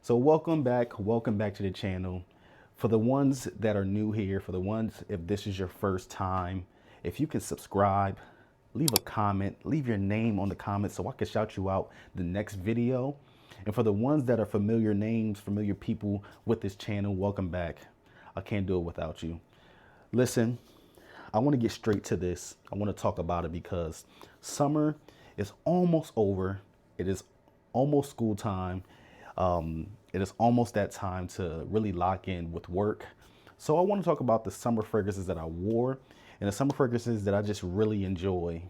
So welcome back to the channel. For the ones that are new here, for the ones if this is your first time, if you can subscribe, leave a comment, leave your name on the comment so I can shout you out the next video. And for the ones that are familiar names, familiar people with this channel, welcome back. I can't do it without you. Listen, I want to get straight to this. I want to talk about it because summer is almost over. It is almost school time. It is almost that time to really lock in with work. So I want to talk about the summer fragrances that I wore and the summer fragrances that I just really enjoy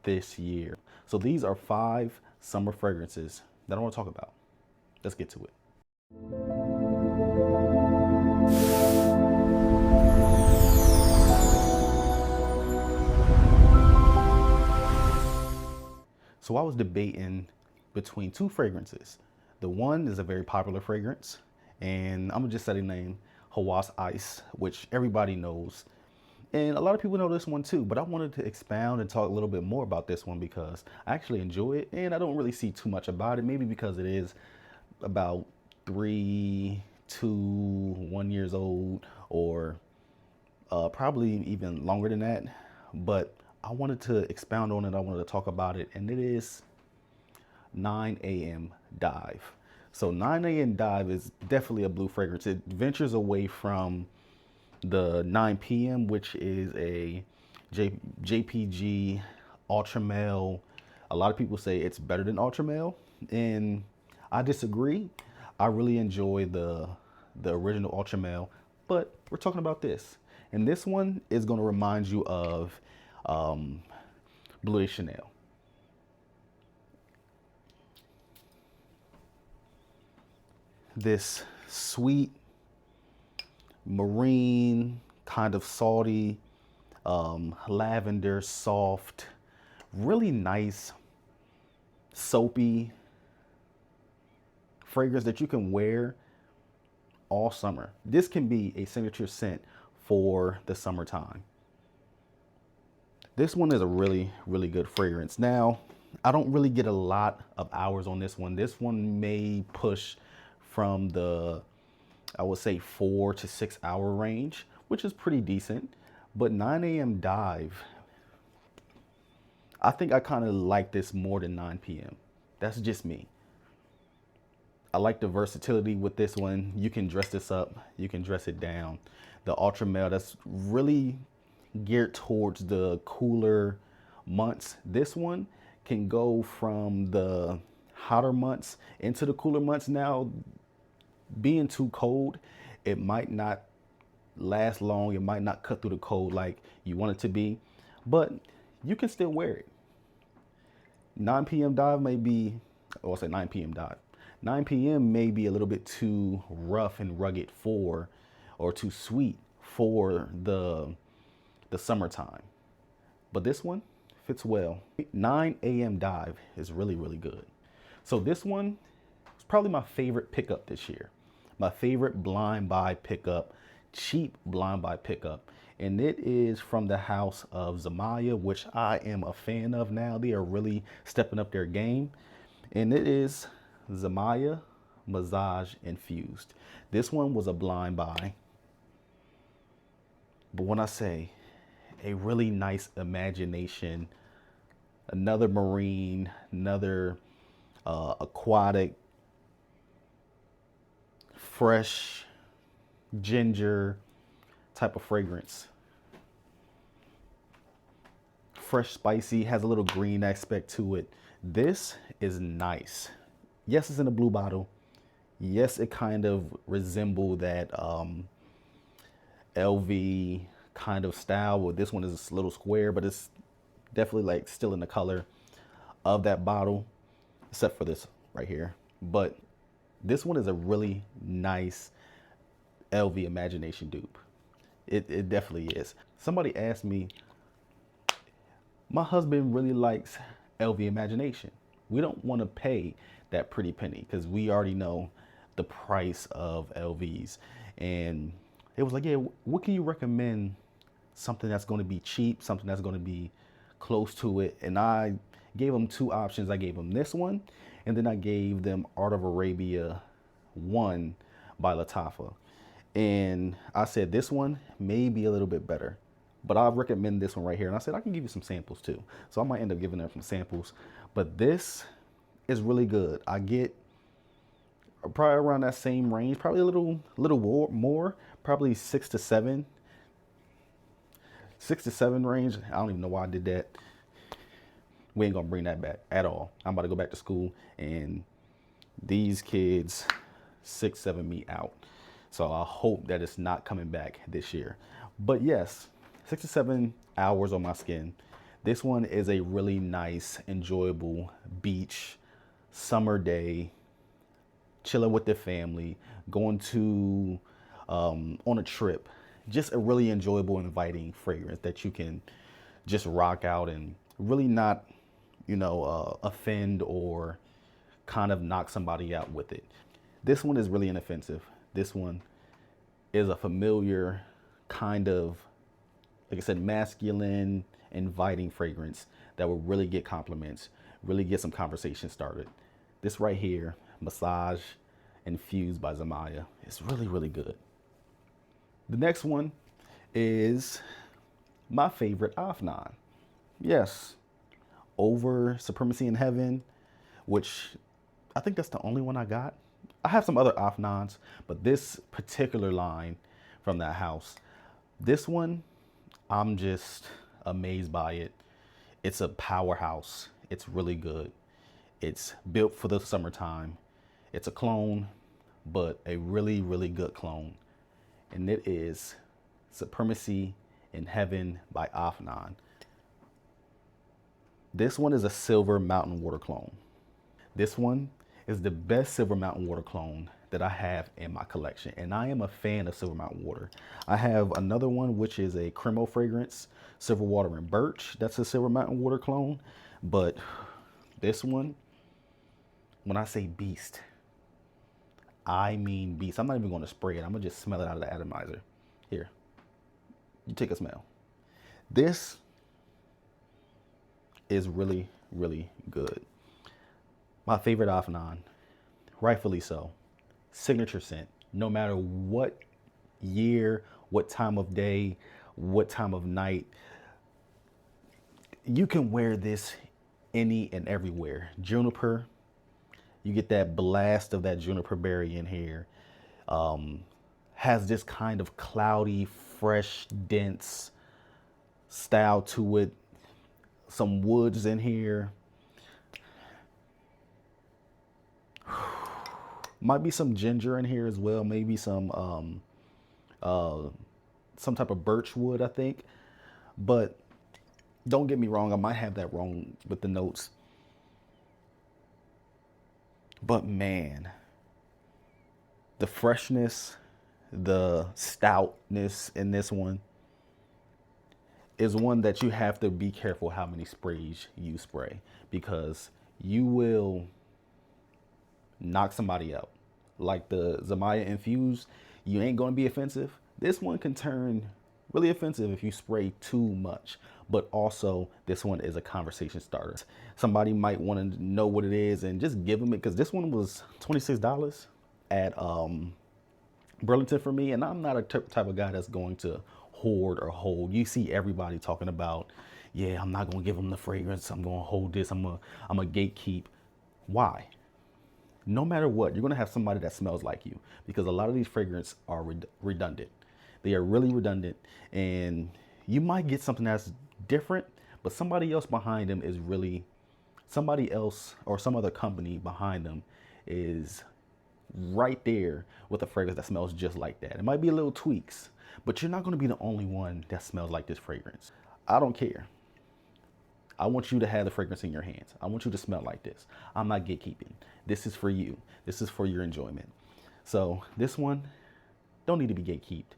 this year. So these are 5 summer fragrances that I want to talk about. Let's get to it. So I was debating between 2 fragrances. The one is a very popular fragrance, and I'm gonna just say the name, Hawas Ice, which everybody knows. And a lot of people know this one too, but I wanted to expound and talk a little bit more about this one because I actually enjoy it and I don't really see too much about it, maybe because it is about 3 to 1 years old, or probably even longer than that. But I wanted to expound on it, I wanted to talk about it, and it is 9 a.m. Dive. So 9 a.m. Dive is definitely a blue fragrance. It ventures away from the 9 p.m., which is a JPG Ultra Male. A lot of people say it's better than Ultra Male, and I disagree. I really enjoy the original Ultra Male, but we're talking about this. And this one is going to remind you of Bleu de Chanel. This sweet, marine, kind of salty, lavender, soft, really nice, soapy fragrance that you can wear all summer. This can be a signature scent for the summertime. This one is a really, really good fragrance. Now, I don't really get a lot of hours on this one. This one may push from the, I would say, 4 to 6 hour range, which is pretty decent. But 9 a.m. Dive, I think I kind of like this more than 9 p.m. That's just me. I like the versatility with this one. You can dress this up, you can dress it down. The Ultra Male, that's really geared towards the cooler months. This one can go from the hotter months into the cooler months. Now, being too cold, it might not last long. It might not cut through the cold like you want it to be, but you can still wear it. 9 p.m. Dive may be, or I'll say 9 p.m. Dive. 9 p.m. may be a little bit too rough and rugged for, or too sweet for the summertime. But this one fits well. 9 a.m. Dive is really, really good. So this one is probably my favorite pickup this year. My favorite blind buy pickup, cheap blind buy pickup. And it is from the house of Zamaya, which I am a fan of now. They are really stepping up their game. And it is Zamaya Massage Infused. This one was a blind buy. But when I say a really nice imagination, another marine, another aquatic, fresh ginger type of fragrance. Fresh, spicy, has a little green aspect to it. This is nice. Yes, it's in a blue bottle. Yes, it kind of resembles that LV kind of style. Well, this one is a little square, but it's definitely like still in the color of that bottle, except for this right here. But this one is a really nice LV Imagination dupe. It definitely is. Somebody asked me, my husband really likes LV Imagination. We don't want to pay that pretty penny because we already know the price of LVs. And it was like, yeah, what can you recommend? Something that's going to be cheap, something that's going to be close to it. And I gave them 2 options. I gave them this one, and then I gave them Art of Arabia 1 by Lattafa. And I said this one may be a little bit better, but I recommend this one right here. And I said I can give you some samples too. So I might end up giving them some samples, but this is really good. I get probably around that same range, probably a little more, probably 6 to 7 range. I don't even know why I did that. We ain't gonna bring that back at all. I'm about to go back to school, and these kids 6-7 me out. So I hope that it's not coming back this year. But yes, 6 to 7 hours on my skin. This one is a really nice, enjoyable beach summer day, chilling with the family, going to on a trip. Just a really enjoyable, inviting fragrance that you can just rock out and really not, offend or kind of knock somebody out with it. This one is really inoffensive. This one is a familiar kind of, like I said, masculine, inviting fragrance that will really get compliments, really get some conversation started. This right here, Massage Infused by Zamaya, is really, really good. The next one is my favorite Afnan. Yes, over Supremacy in Heaven, which I think that's the only one I got. I have some other Afnans, but this particular line from that house, this one, I'm just amazed by it. It's a powerhouse. It's really good. It's built for the summertime. It's a clone, but a really, really good clone. And it is Supremacy in Heaven by Afnan. This one is a Silver Mountain Water clone. This one is the best Silver Mountain Water clone that I have in my collection. And I am a fan of Silver Mountain Water. I have another one, which is a Cremo fragrance, Silver Water and Birch. That's a Silver Mountain Water clone. But this one, when I say beast, I mean beast. I'm not even going to spray it. I'm going to just smell it out of the atomizer. Here, you take a smell. This is really, really good. My favorite Afnan, rightfully so. Signature scent. No matter what year, what time of day, what time of night, you can wear this any and everywhere. Juniper, you get that blast of that juniper berry in here. Has this kind of cloudy, fresh, dense style to it. Some woods in here. Might be some ginger in here as well. Maybe some type of birch wood, I think. But don't get me wrong, I might have that wrong with the notes. But man, the freshness, the stoutness in this one is one that you have to be careful how many sprays you spray, because you will knock somebody out. Like the Zamaya Infused, you ain't gonna be offensive. This one can turn really offensive if you spray too much. But also, this one is a conversation starter. Somebody might want to know what it is and just give them it, because this one was $26 at Burlington for me, and I'm not a type of guy that's going to hoard or hold. You see everybody talking about, yeah, I'm not gonna give them the fragrance. I'm gonna hold this. I'm a gatekeep. Why? No matter what, you're gonna have somebody that smells like you, because a lot of these fragrances are redundant. They are really redundant, and you might get something that's different, but somebody else behind them is really, somebody else or some other company behind them is right there with a fragrance that smells just like that. It might be a little tweaks, but you're not gonna be the only one that smells like this fragrance. I don't care. I want you to have the fragrance in your hands. I want you to smell like this. I'm not gatekeeping. This is for you. This is for your enjoyment. So this one don't need to be gatekeeped.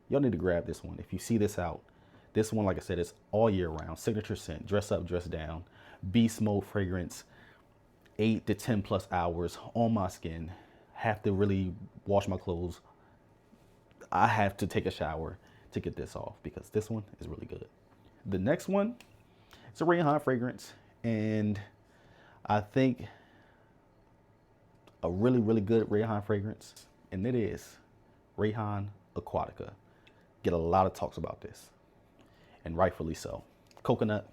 Y'all need to grab this one. If you see this out, this one, like I said, is all year round. Signature scent, dress up, dress down. Beast mode fragrance, 8 to 10 plus hours on my skin. Have to really wash my clothes. I have to take a shower to get this off, because this one is really good. The next one, it's a Rayhan fragrance, and I think a really, really good Rayhan fragrance, and it is Rayhan Aquatica. Get a lot of talks about this, and rightfully so. Coconut,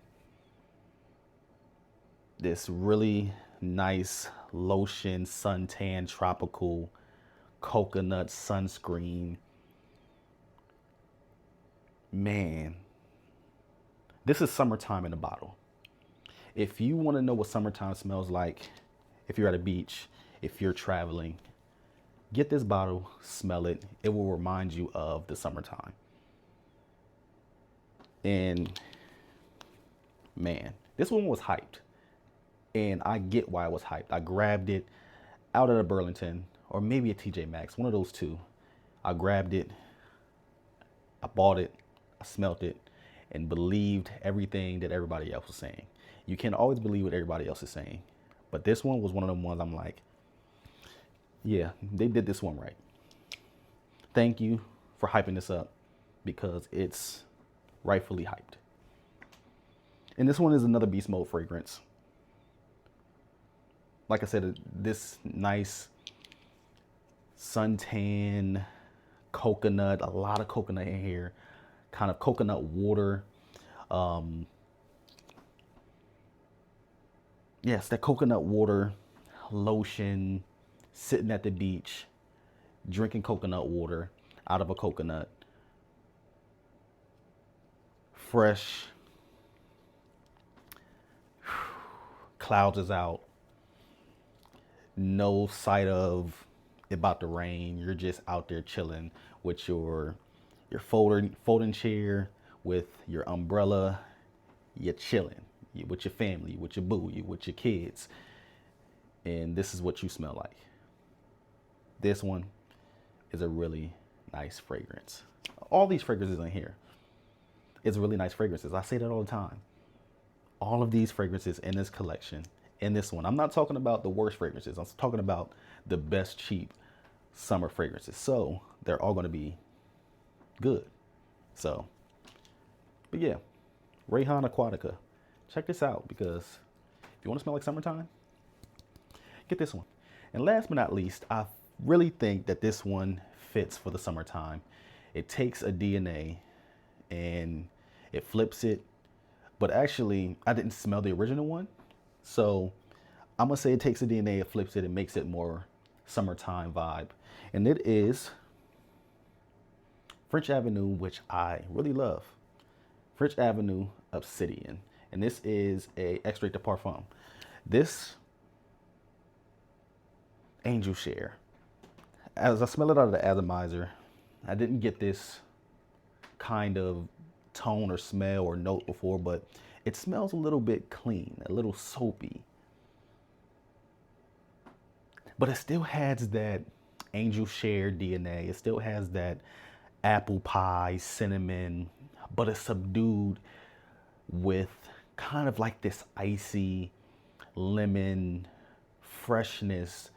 this really nice lotion, suntan, tropical coconut sunscreen. Man, this is summertime in a bottle. If you want to know what summertime smells like, if you're at a beach, if you're traveling, get this bottle, smell it. It will remind you of the summertime. And man, this one was hyped. And I get why it was hyped. I grabbed it out at a Burlington or maybe a TJ Maxx, one of those two. I grabbed it, I bought it, I smelt it, and believed everything that everybody else was saying. You can't always believe what everybody else is saying. But this one was one of them ones I'm like, yeah, they did this one right. Thank you for hyping this up because it's rightfully hyped. And this one is another Beast Mode fragrance. Like I said, this nice suntan, coconut, a lot of coconut in here, kind of coconut water. Yes, that coconut water, lotion, sitting at the beach, drinking coconut water out of a coconut. Fresh. Clouds is out. No sight of it about to rain. You're just out there chilling with your folding chair, with your umbrella. You're chilling with your family, with your boo, with your kids. And this is what you smell like. This one is a really nice fragrance. All these fragrances in here is really nice fragrances. I say that all the time. All of these fragrances in this collection, in this one, I'm not talking about the worst fragrances. I'm talking about the best cheap summer fragrances. So they're all going to be good. So, but yeah, Rayhan Aquatica. Check this out because if you want to smell like summertime, get this one. And last but not least, I really think that this one fits for the summertime. It takes a DNA and it flips it. But actually, I didn't smell the original one. So I'm going to say it takes a DNA, it flips it, and makes it more summertime vibe. And it is French Avenue, which I really love. French Avenue Obsidian. And this is a extrait de parfum. This Angel Share. As I smell it out of the atomizer, I didn't get this kind of tone or smell or note before, but it smells a little bit clean, a little soapy. But it still has that Angel Share DNA. It still has that apple pie, cinnamon, but it's subdued with kind of like this icy lemon freshness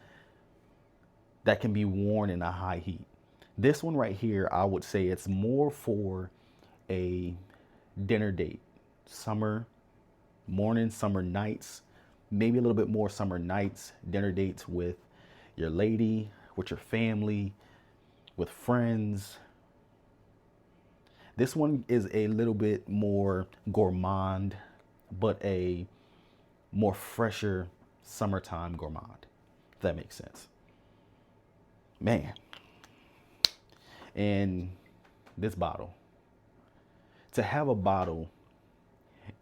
that can be worn in a high heat. This one right here, I would say it's more for a dinner date. Summer mornings, summer nights, maybe a little bit more summer nights, dinner dates with your lady, with your family, with friends. This one is a little bit more gourmand, but a more fresher summertime gourmand, if that makes sense. Man. And this bottle, to have a bottle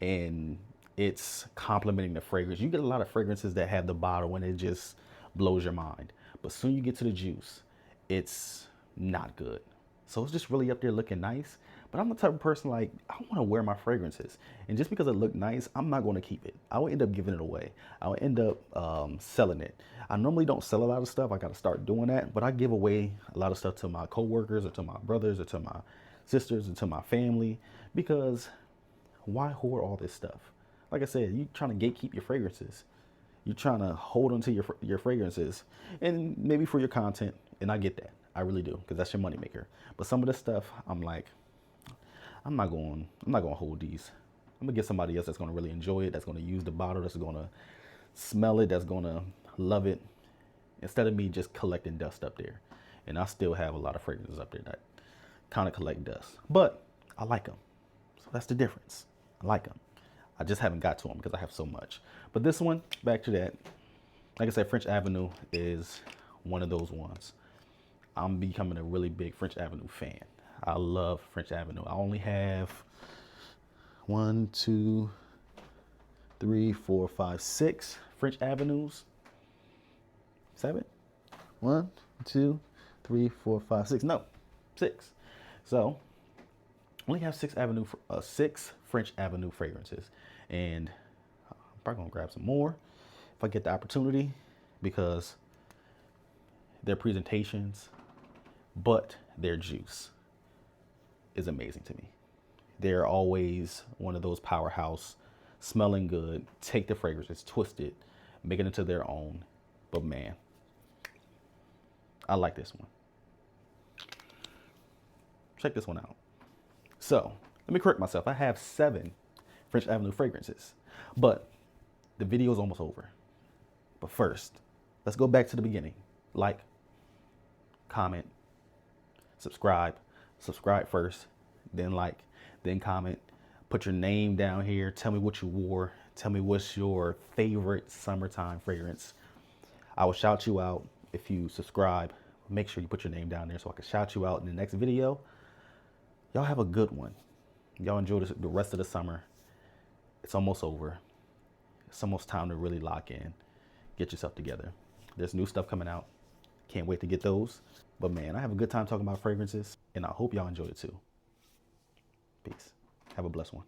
and it's complementing the fragrance. You get a lot of fragrances that have the bottle and it just blows your mind. But soon you get to the juice, it's not good. So it's just really up there looking nice. But I'm the type of person like, I want to wear my fragrances. And just because it looked nice, I'm not going to keep it. I will end up giving it away. I will end up selling it. I normally don't sell a lot of stuff. I got to start doing that. But I give away a lot of stuff to my coworkers or to my brothers or to my sisters or to my family. Because why hoard all this stuff? Like I said, you're trying to gatekeep your fragrances. You're trying to hold onto your fragrances. And maybe for your content. And I get that. I really do. Because that's your moneymaker. But some of this stuff, I'm like, I'm not going to hold these. I'm going to get somebody else that's going to really enjoy it, that's going to use the bottle, that's going to smell it, that's going to love it. instead of me just collecting dust up there. And I still have a lot of fragrances up there that kind of collect dust, but I like them. So that's the difference. I like them. I just haven't got to them because I have so much. But this one, back to that, like I said, French Avenue is one of those ones. I'm becoming a really big French Avenue fan. I love French Avenue. I only have 1, 2, 3, 4, 5, 6 French Avenues. 7? 1, 2, 3, 4, 5, 6. No, 6. So I only have 6 French Avenue fragrances, and I'm probably gonna grab some more if I get the opportunity, because their presentations, but their juice is amazing to me. They're always one of those powerhouse, smelling good, take the fragrances, twist it, make it into their own. But man, I like this one. Check this one out. So let me correct myself. I have 7 French Avenue fragrances, but the video is almost over. But first, let's go back to the beginning. Like, comment, subscribe first, then like, then comment, put your name down here. Tell me what you wore. Tell me what's your favorite summertime fragrance. I will shout you out if you subscribe. Make sure you put your name down there so I can shout you out in the next video. Y'all have a good one. Y'all enjoy the rest of the summer. It's almost over. It's almost time to really lock in. Get yourself together. There's new stuff coming out. Can't wait to get those. But man, I have a good time talking about fragrances, and I hope y'all enjoy it too. Peace. Have a blessed one.